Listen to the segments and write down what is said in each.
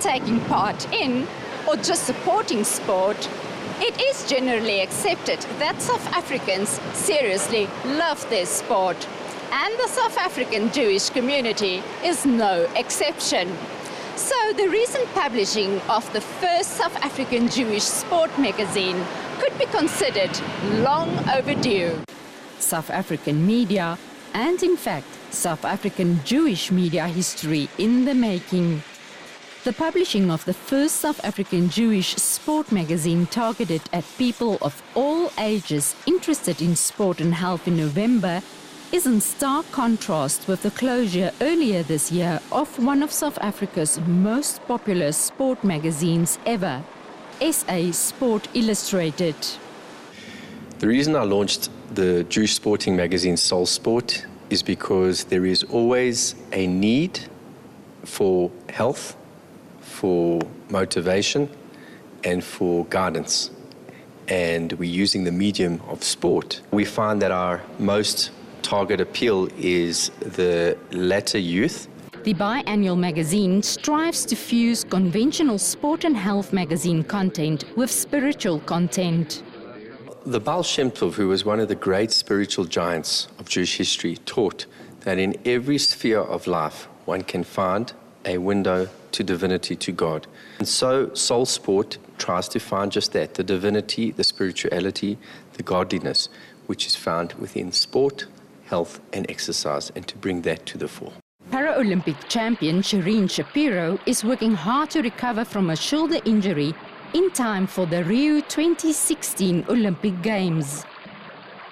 taking part in or just supporting sport, it is generally accepted that South Africans seriously love their sport. And the South African Jewish community is no exception. So the recent publishing of the first South African Jewish sport magazine could be considered long overdue. South African media, and in fact, South African Jewish media history in the making. The publishing of the first South African Jewish sport magazine targeted at people of all ages interested in sport and health in November is in stark contrast with the closure earlier this year of one of South Africa's most popular sport magazines ever, SA Sport Illustrated. The reason I launched the Jewish sporting magazine Soul Sport is because there is always a need for health, for motivation, and for guidance. And we're using the medium of sport. We find that our most target appeal is the latter youth. The biannual magazine strives to fuse conventional sport and health magazine content with spiritual content. The Baal Shem Tov, who was one of the great spiritual giants of Jewish history, taught that in every sphere of life one can find a window to divinity, to God. And so Soul Sport tries to find just that, the divinity, the spirituality, the godliness, which is found within sport, health and exercise, and to bring that to the fore. Paralympic champion Shireen Shapiro is working hard to recover from a shoulder injury in time for the Rio 2016 Olympic Games.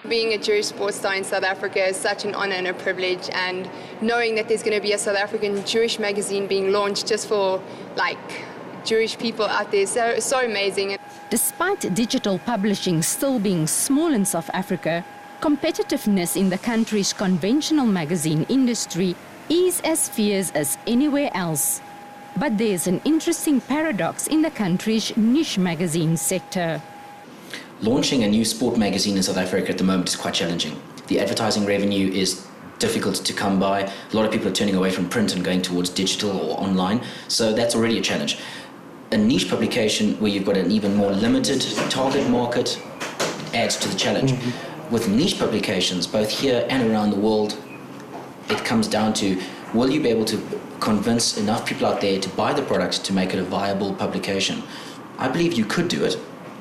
Being a Jewish sports star in South Africa is such an honor and a privilege, and knowing that there's going to be a South African Jewish magazine being launched just for Jewish people out there is so amazing. Despite digital publishing still being small in South Africa, competitiveness in the country's conventional magazine industry is as fierce as anywhere else. But there's an interesting paradox in the country's niche magazine sector. Launching a new sport magazine in South Africa at the moment is quite challenging. The advertising revenue is difficult to come by. A lot of people are turning away from print and going towards digital or online, so that's already a challenge. A niche publication where you've got an even more limited target market adds to the challenge. With niche publications, both here and around the world, it comes down to, will you be able to convince enough people out there to buy the product to make it a viable publication? I believe you could do it,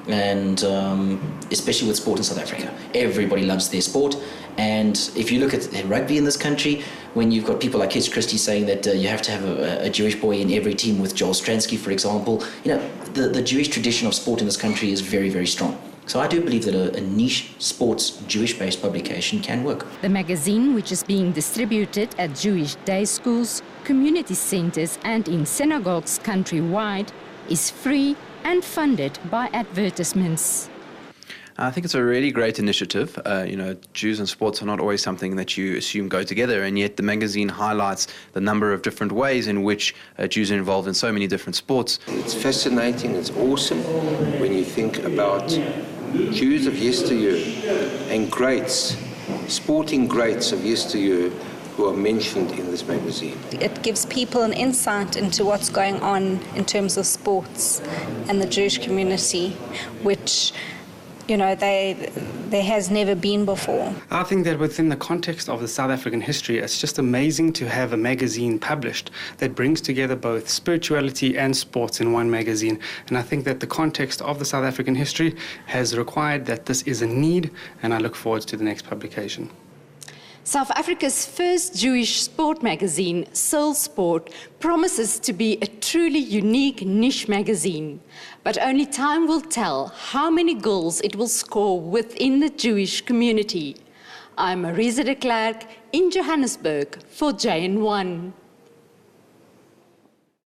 and especially with sport in South Africa. Everybody loves their sport, and if you look at rugby in this country, when you've got people like Keith Christie saying that you have to have a Jewish boy in every team, with Joel Stransky, for example, the Jewish tradition of sport in this country is very, very strong. So I do believe that a niche sports Jewish-based publication can work. The magazine, which is being distributed at Jewish day schools, community centers and in synagogues countrywide, is free and funded by advertisements. I think it's a really great initiative. Jews and sports are not always something that you assume go together, and yet the magazine highlights the number of different ways in which Jews are involved in so many different sports. It's fascinating, it's awesome when you think about Jews of yesteryear and greats, sporting greats of yesteryear, who are mentioned in this magazine. It gives people an insight into what's going on in terms of sports and the Jewish community, which there has never been before. I think that within the context of the South African history, it's just amazing to have a magazine published that brings together both spirituality and sports in one magazine. And I think that the context of the South African history has required that this is a need, and I look forward to the next publication. South Africa's first Jewish sport magazine, Soul Sport, promises to be a truly unique niche magazine. But only time will tell how many goals it will score within the Jewish community. I'm Marisa de Klerk in Johannesburg for JN1.